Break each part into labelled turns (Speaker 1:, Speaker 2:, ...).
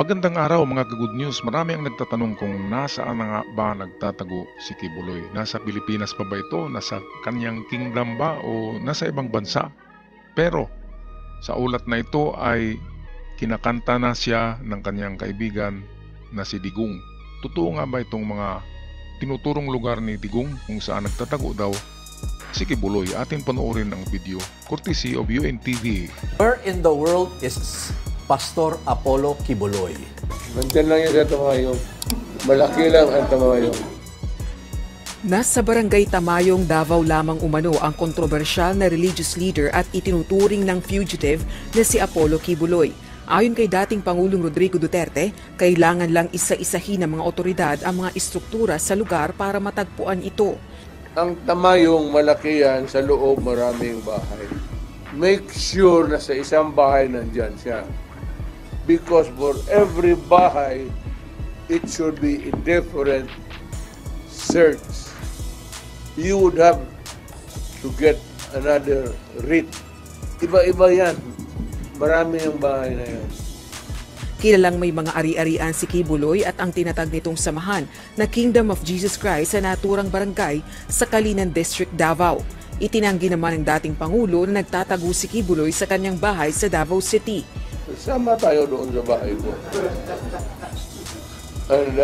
Speaker 1: Magandang araw mga ka-good news. Marami ang nagtatanong kung nasaan na nga ba nagtatago si Kibuloy. Nasa Pilipinas pa ba ito? Nasa kanyang kingdom ba? O nasa ibang bansa? Pero sa ulat na ito ay kinakanta na siya ng kanyang kaibigan na si Digong. Totoo nga ba itong mga tinuturong lugar ni Digong kung saan nagtatago daw si Kibuloy? Atin panoorin ang video courtesy of UNTV.
Speaker 2: Where in the world is Pastor Apollo Kibuloy?
Speaker 3: Nandyan lang yan sa Tamayong. Malaki lang ang Tamayong.
Speaker 4: Nasa barangay Tamayong, Davao lamang umano ang kontrobersyal na religious leader at itinuturing ng fugitive na si Apollo Kibuloy. Ayon kay dating Pangulong Rodrigo Duterte, kailangan lang isa-isahin ng mga otoridad ang mga istruktura sa lugar para matagpuan ito.
Speaker 3: Ang Tamayong malaki yan, sa loob maraming bahay. Make sure na sa isang bahay nandyan siya. Because for every bahay, it should be a different search. You would have to get another writ. Iba-iba yan. Marami yung bahay na yan.
Speaker 4: Kilalang may mga ari-arian si Kibuloy at ang tinatag nitong samahan na Kingdom of Jesus Christ sa naturang barangay sa Kalinan District, Davao. Itinanggi naman ng dating Pangulo na nagtatago si Kibuloy sa kanyang bahay sa Davao City.
Speaker 3: Sama tayo doon sa bahay ko. And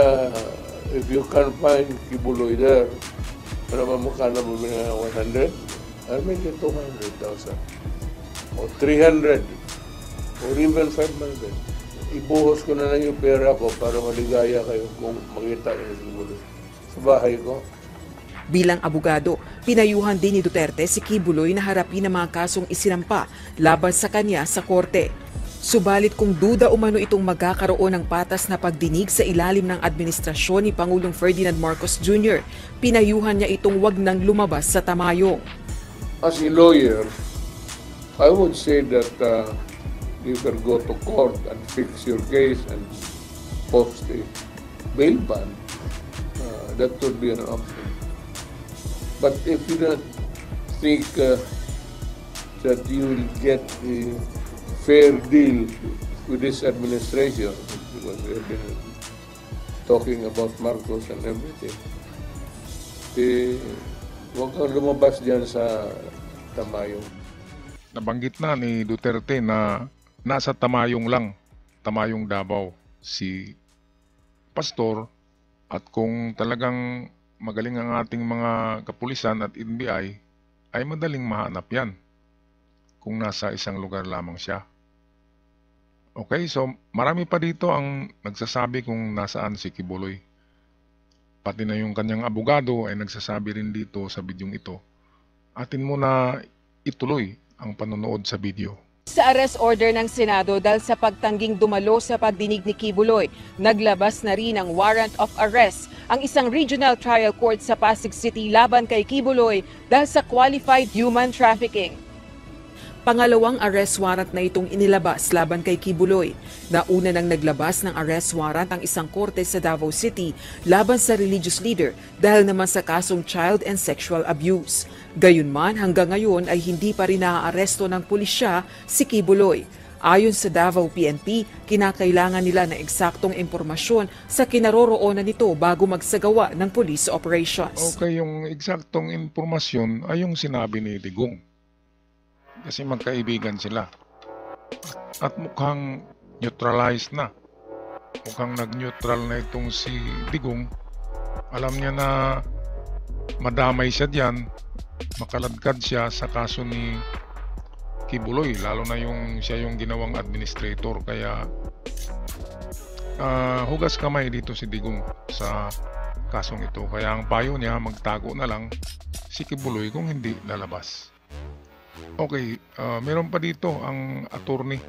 Speaker 3: if you can find Kibuloy there, ano ba magkano bumili ng 100? I'll make it 200,000. O 300. Or even 500. Ibuhos ko na lang yung pera ko para maligaya kayo kung makita niyo si Kibuloy. Sa bahay ko.
Speaker 4: Bilang abogado, pinayuhan din ni Duterte si Kibuloy na harapin ang mga kasong isinampa laban sa kanya sa korte. Subalit kung duda umano itong magkakaroon ng patas na pagdinig sa ilalim ng administrasyon ni Pangulong Ferdinand Marcos Jr., pinayuhan niya itong wag nang lumabas sa Tamayong.
Speaker 3: As a lawyer, I would say that you can go to court and fix your case and post a bail ban. That would be an option. But if you don't think that you will get a fair deal with this administration, because we have been talking about Marcos and everything, huwag kang lumabas dyan sa Tamayong.
Speaker 1: Nabanggit na ni Duterte na nasa Tamayong lang, Tamayong Davao, si Pastor, at kung talagang magaling ang ating mga kapulisan at NBI, ay madaling mahanap yan kung nasa isang lugar lamang siya. Okay, so marami pa dito ang nagsasabi kung nasaan si Kibuloy. Pati na yung kanyang abogado ay nagsasabi rin dito sa bidyong ito. Atin muna ituloy ang panonood sa video.
Speaker 4: Sa arrest order ng Senado dahil sa pagtangging dumalo sa pagdinig ni Kibuloy, naglabas na rin ang warrant of arrest ang isang regional trial court sa Pasig City laban kay Kibuloy dahil sa qualified human trafficking. Pangalawang arrest warrant na itong inilabas laban kay Kibuloy. Nauna nang naglabas ng arrest warrant ang isang korte sa Davao City laban sa religious leader dahil naman sa kasong child and sexual abuse. Gayunman, hanggang ngayon ay hindi pa rin naaaresto ng pulisya si Kibuloy. Ayon sa Davao PNP, kinakailangan nila ng eksaktong impormasyon sa kinaroroonan nito bago magsagawa ng police operations.
Speaker 1: Okay, yung eksaktong impormasyon ay yung sinabi ni Digong. Kasi magkaibigan sila. At mukhang neutralized na. Mukhang nag-neutral na itong si Digong. Alam niya na madamay siya diyan, makaladkad siya sa kaso ni Kibuloy, lalo na yung siya yung ginawang administrator. Kaya hugas kamay dito si Digong sa kasong ito. Kaya ang payo niya, magtago na lang si Kibuloy kung hindi lalabas. Okay, meron pa dito ang attorney.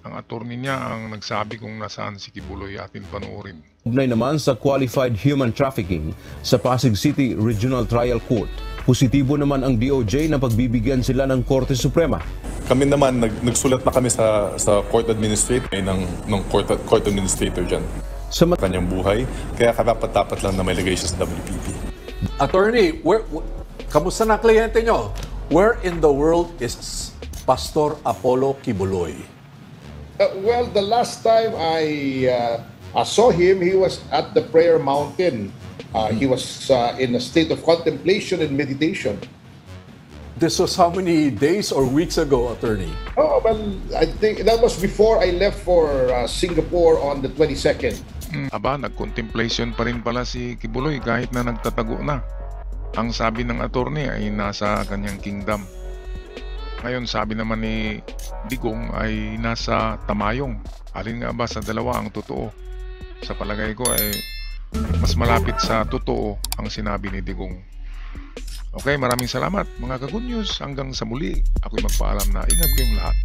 Speaker 1: Ang attorney niya ang nagsabi kung nasaan si Kibuloy. Atin panoorin.
Speaker 5: Ugnay naman sa qualified human trafficking sa Pasig City Regional Trial Court. Positibo naman ang DOJ na pagbibigyan sila ng Korte Suprema.
Speaker 6: Kami naman, nagsulat na kami sa court administrator ng court administrator dyan. Sa kanyang buhay, kaya karapat-dapat lang na may lagay siya sa WPP.
Speaker 2: Attorney, kamusta na kliyente nyo? Where in the world is Pastor Apollo Kibuloy?
Speaker 7: Well, the last time I saw him, he was at the prayer mountain. He was in a state of contemplation and meditation.
Speaker 2: This was how many days or weeks ago, Attorney?
Speaker 7: Oh, well, I think that was before I left for Singapore on the 22nd.
Speaker 1: Aba, nag-contemplation pa rin pala si Kibuloy kahit na nagtatago na. Ang sabi ng attorney ay nasa kanyang kingdom. Ngayon, sabi naman ni Digong ay nasa Tamayong. Alin nga ba sa dalawa ang totoo? Sa palagay ko ay mas malapit sa totoo ang sinabi ni Digong. Okay, maraming salamat mga ka-good news. Hanggang sa muli, ako'y magpaalam na ingat kayong lahat.